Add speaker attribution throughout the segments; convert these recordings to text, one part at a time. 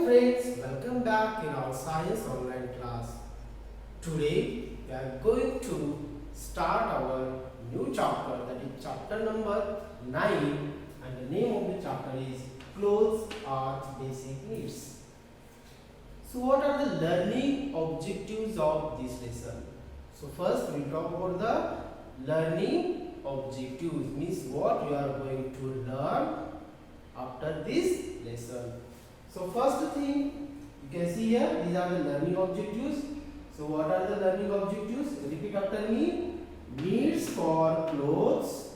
Speaker 1: friends, welcome back in our science online class. Today we are going to start our new chapter, that is chapter number 9, and the name of the chapter is Clothes Are Basic Needs. So what are the learning objectives of this lesson? So first we talk about the learning objectives, means what you are going to learn after this lesson. So first thing you can see here, these are the learning objectives. So what are the learning objectives? Repeat after me. Needs for clothes,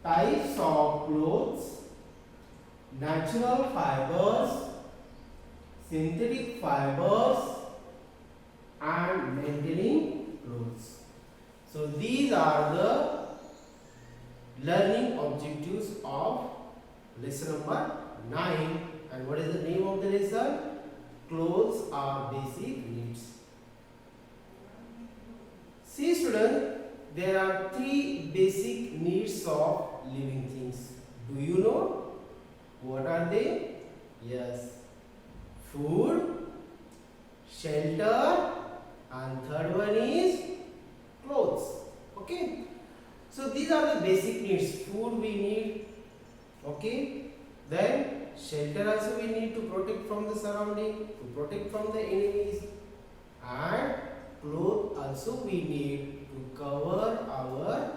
Speaker 1: types of clothes, natural fibers, synthetic fibers, and maintaining clothes. So these are the learning objectives of lesson number 9. And what is the name of the lesson? Clothes are basic needs. See students, there are 3 basic needs of living things. Do you know? What are they? Yes. Food, shelter, and third one is clothes. Okay. So these are the basic needs. Food we need. Okay. Then shelter also we need to protect from the surrounding, to protect from the enemies, and clothes also we need to cover our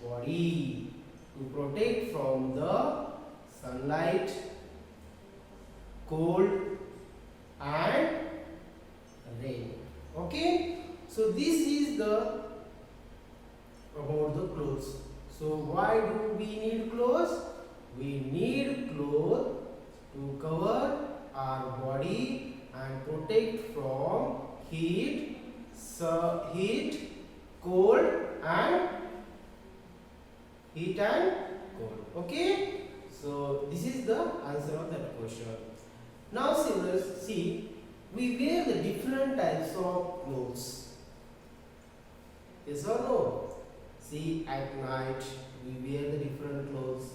Speaker 1: body, to protect from the sunlight, cold, and rain. Okay, so this is the about the clothes. So why do we need clothes? We need clothes to cover our body and protect from heat, cold, and cold. Okay, so this is the answer of that question. Now see, we wear the different types of clothes. Yes or no? See, at night we wear the different clothes.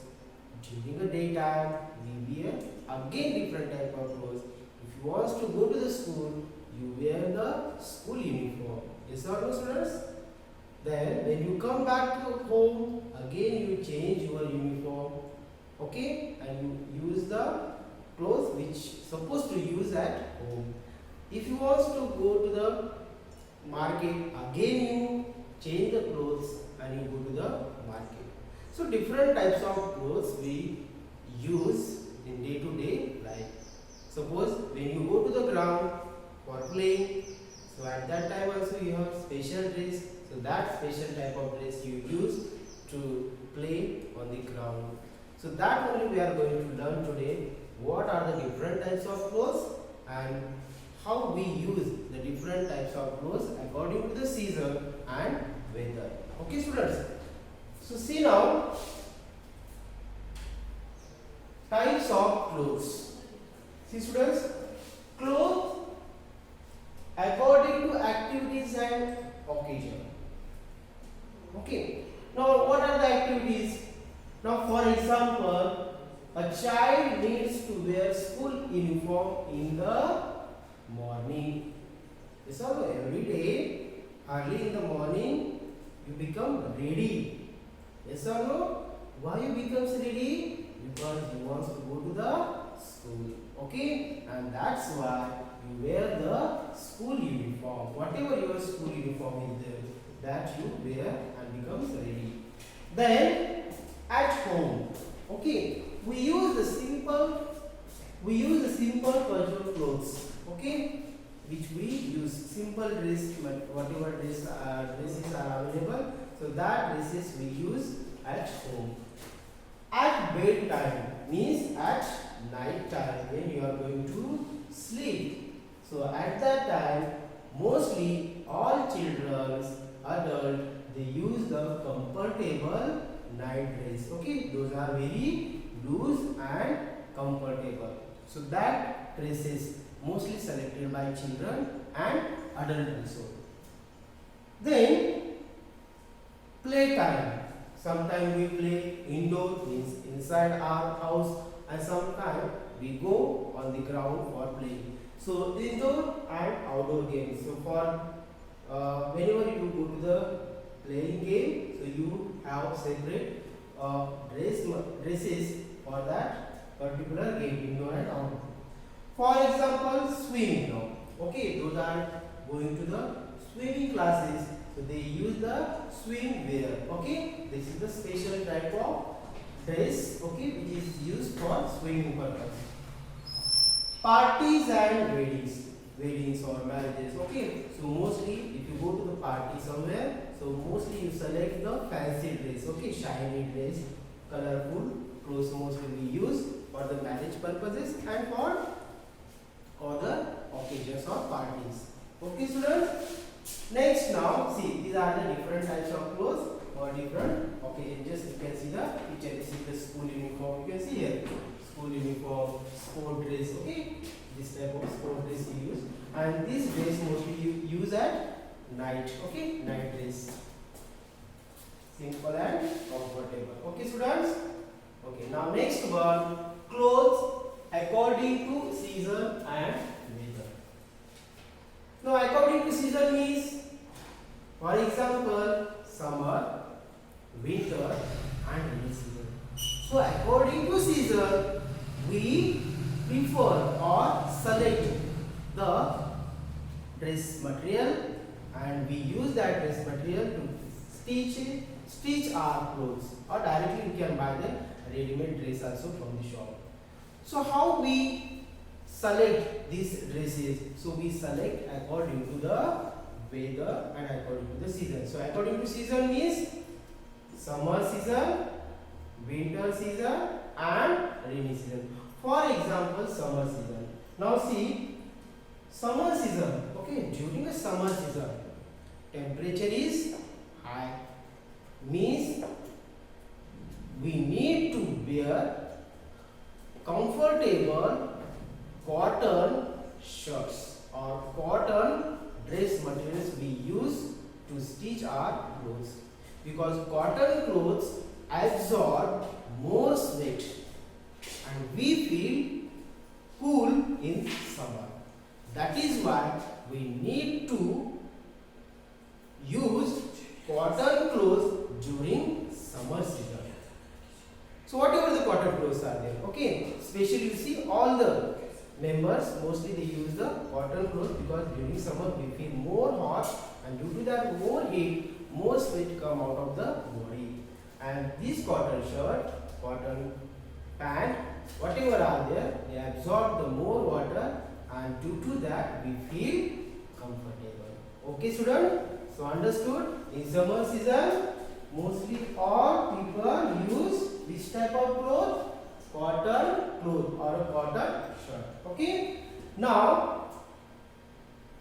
Speaker 1: During the daytime we wear again different type of clothes. If you want to go to the school, you wear the school uniform. Yes or no, students? Then when you come back to home, again you change your uniform. Okay, and you use the clothes which supposed to use at home. If you want to go to the market, again you change the clothes and you go to the market. So different types of clothes we use in day-to-day life. Suppose when you go to the ground for playing, so at that time also you have special dress. So that special type of dress you use to play on the ground. So that only we are going to learn today. What are the different types of clothes and how we use the different types of clothes according to the season and weather. Okay, students? So see now, types of clothes. See students, clothes according to activities and occasion. Okay. Now what are the activities? Now for example, a child needs to wear school uniform in the morning. So every day, early in the morning, you become ready. Yes or no? Why you becomes ready? Because you want to go to the school. Okay? And that's why you wear the school uniform. Whatever your school uniform is there, that you wear and becomes ready. Then at home, okay, we use the simple casual clothes. Okay? Which we use simple dress, whatever dresses are available. So that dresses we use at home. At bedtime means at night time when you are going to sleep. So at that time, mostly all children, adults, they use the comfortable night dress. Okay, those are very loose and comfortable. So that dress is mostly selected by children and adults also. Then playtime. Sometimes we play indoor, means inside our house, and sometimes we go on the ground for playing. So indoor and outdoor games. So for whenever you go to the playing game, so you have separate dresses for that particular game, indoor and outdoor. For example, swimming now. Okay, those are going to the swimming classes. So they use the swimwear. Okay, this is the special type of dress. Okay, which is used for swimming purpose. Parties and weddings or marriages. Okay, so mostly if you go to the party somewhere, so mostly you select the fancy dress. Okay, shiny dress, colorful clothes mostly we use for the marriage purposes and for other occasions or parties. Okay, students. Next, now see, these are the different types of clothes for different occasions. Just you can see the picture. This is the school uniform. You can see here school uniform, sport dress. Okay, this type of sport dress you use, and this dress mostly you use at night. Okay, night dress. Simple and comfortable. Okay, students. Okay, now next one, clothes according to season and weather. Now according to season means, for example, summer, winter and rainy season. So according to season, we prefer or select the dress material and we use that dress material to stitch our clothes, or directly we can buy the ready-made dress also from the shop. So how we select these dresses? So we select according to the weather and according to the season. So according to season means summer season, winter season and rainy season. For example, summer season. Now see, summer season. Okay, during the summer season, temperature is high. Means we need to wear comfortable cotton shirts or cotton dress materials we use to stitch our clothes, because cotton clothes absorb more sweat and we feel cool in summer. That is why we need to use cotton clothes during summer season. So whatever the cotton clothes are there, okay, especially you see all the members mostly they use the cotton clothes, because during summer we feel more hot and due to that more heat, more sweat come out of the body, and this cotton shirt, cotton pant, whatever are there, they absorb the more water and due to that we feel comfortable. Okay, student? So understood? In summer season, mostly all people use which type of cloth? Cotton cloth or a cotton shirt. Okay. Now,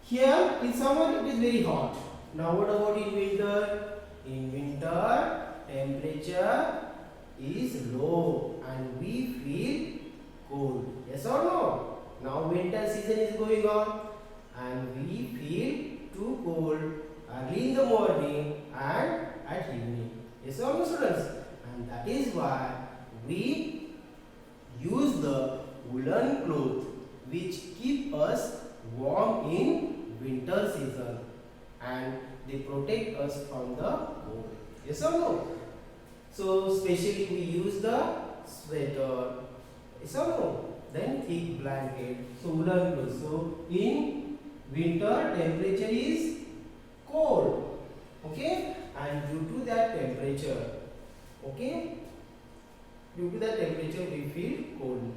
Speaker 1: here in summer it is very hot. Now what about in winter? In winter, temperature is low and we feel cold. Yes or no? Now winter season is going on and we feel too cold early in the morning and at evening. Yes or no, students? And that is why we use the woolen cloth which keep us warm in winter season and they protect us from the cold. Yes or no? So especially we use the sweater. Yes or no? Then thick blanket. So woolen clothes. So in winter temperature is cold. Okay? And due to that temperature, okay, due to that temperature we feel cold.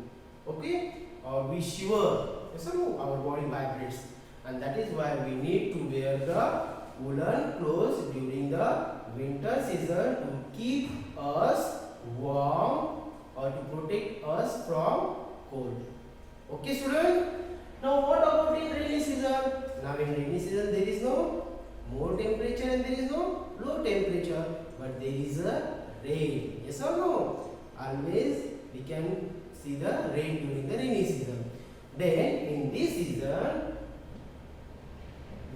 Speaker 1: Okay? Or we shiver. Yes or no? Our body vibrates. And that is why we need to wear the woolen clothes during the winter season to keep us warm or to protect us from cold. Okay, student? Now what about in rainy season? Now in rainy season there is no more temperature and there is no low temperature, but there is a rain. Yes or no? Always we can see the rain during the rainy season. Then in this season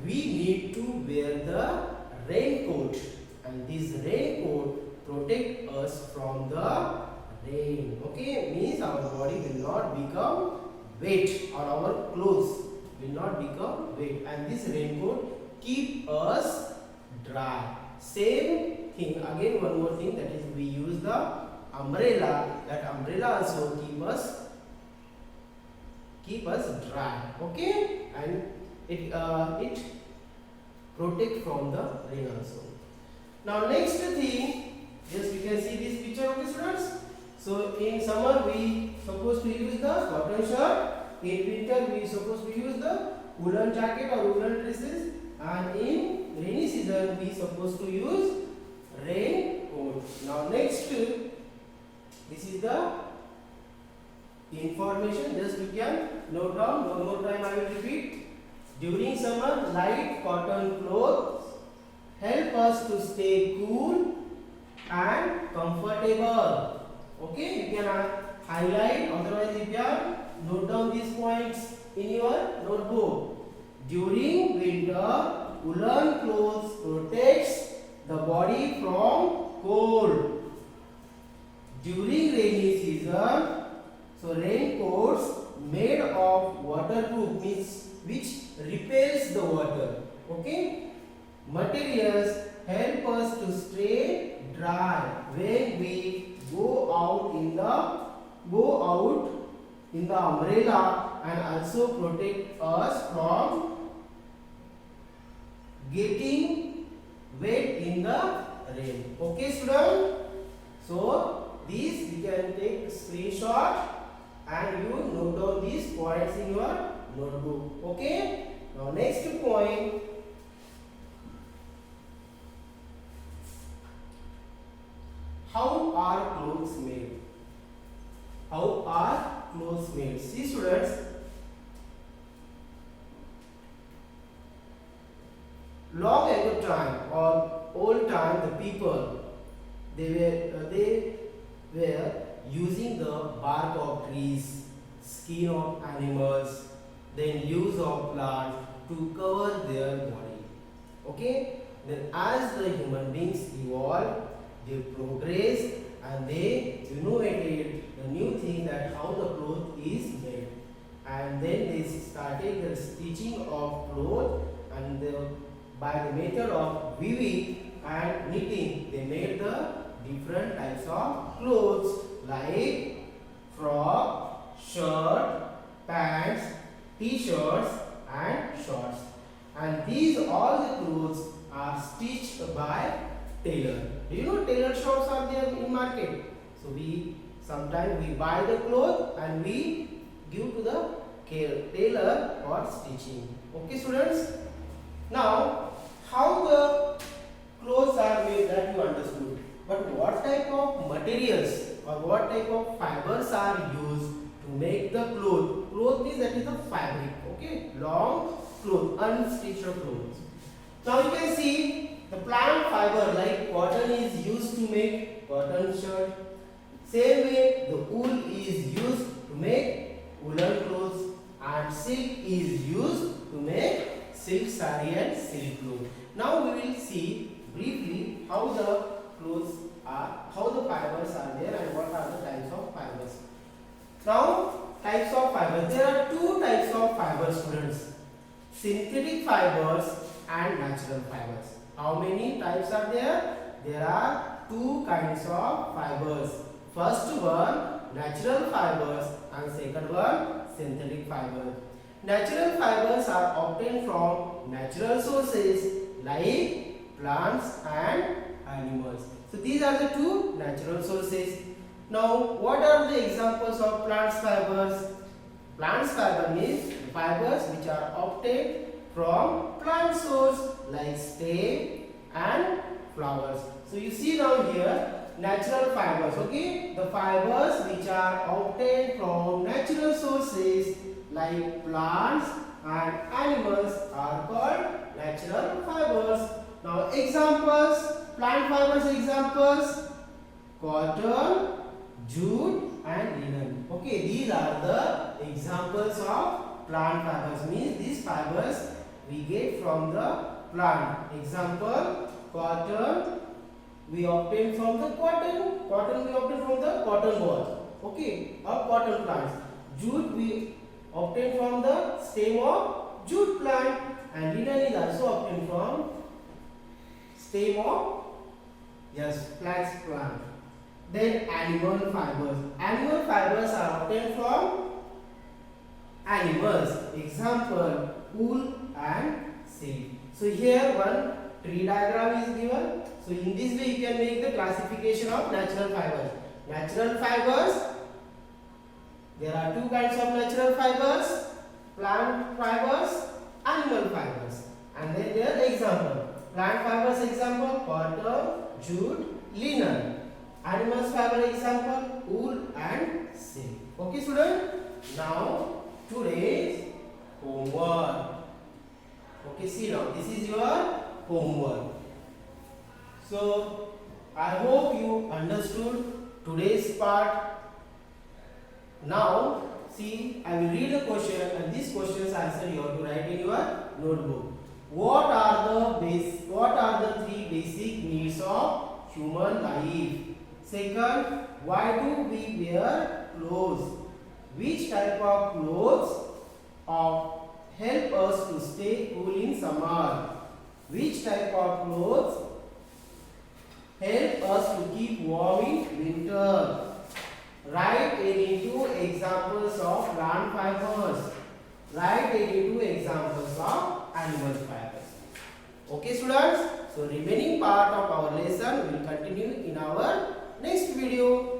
Speaker 1: we need to wear the raincoat, and this raincoat protect us from the rain. Okay, means our body will not become wet or our clothes will not become wet, and this raincoat keep us dry. Same thing again, one more thing, that is we use the umbrella. That umbrella also keep us dry. Okay, and it protect from the rain also. Now next thing, yes, we can see this picture. Okay students, so in summer we supposed to use the cotton shirt, in winter we supposed to use the woolen jacket or woolen dresses, and in rainy season we supposed to use raincoat. Now next, this is the information, just you can note down. One more time I will repeat. During summer, light cotton clothes help us to stay cool and comfortable. Okay, you can highlight, otherwise you can note down these points in your notebook. During winter, woolen clothes protects the body from cold. During rainy season, so raincoats made of waterproof, means which repels the water. Okay, materials help us to stay dry when we go out in the umbrella, and also protect us from getting wet in the rain. Okay student, so this you can take screenshot and you note down these points in your notebook. Okay, now next point, how are clothes made? How are clothes made? See students, long ago time or old time, the people they were using the bark of trees, skin of animals, then leaves of plants to cover their body. Okay, then as the human beings evolved, they progressed and they innovated the new thing, that how the cloth is made, and then they started the stitching of cloth, and by the method of weaving and knitting they made the different types of clothes like frock, shirt, pants, t-shirts and shorts, and these all the clothes are stitched by tailor. Do you know tailor shops are there in market? So we sometimes we buy the cloth and we give to the tailor for stitching. Okay students, now how the clothes are made, that you understood, but what type of materials or what type of fibers are used to make the cloth? Cloth means that is the fabric. Okay, long cloth, unstitched clothes. Now you can see the plant fiber like cotton is used to make cotton shirt. Same way the wool is used to make woolen clothes, and silk is used to make silk saree and silk clothes. Now we will see briefly how the clothes are, how the fibers are there, and what are the types of fibers. Now types of fibers, there are two types of fibers students: synthetic fibers and natural fibers. How many types are there? There are two kinds of fibers. First one natural fibers and second one synthetic fibers. Natural fibers are obtained from natural sources like plants and animals. So these are the two natural sources. Now what are the examples of plants fibers? Plants fiber means fibers which are obtained from plant source like stem and flowers. So you see down here natural fibers. Okay, the fibers which are obtained from natural sources like plants and animals are called natural fibers. Now examples, plant fibers examples: cotton, jute and linen. Okay, these are the examples of plant fibers, means these fibers we get from the plant. Example: cotton, we obtain from the cotton. Cotton we obtain from the cotton ball. Okay, or cotton plants. Jute we obtain from the stem of jute plant, and linen is also obtained from stem of flax plant. Then animal fibers. Animal fibers are obtained from animals. Example, wool and silk. So here one tree diagram is given. So in this way you can make the classification of natural fibers. Natural fibers, there are two kinds of natural fibers: plant fibers, animal fibers. And then their example. Plant fibers example, cotton, jute, linen. Animals fiber example, wool and silk. Okay student? Now today's homework. Okay, see now, this is your homework. So I hope you understood today's part. Now see, I will read a question, and this question's answer you have to write in your notebook. What are the three basic needs of human life? Second, why do we wear clothes? Which type of clothes help us to stay cool in summer? Which type of clothes help us to keep warm in winter? Write any two examples of plant fibers. Write any two examples of animal fibers. Okay students? So remaining part of our lesson will continue in our next video.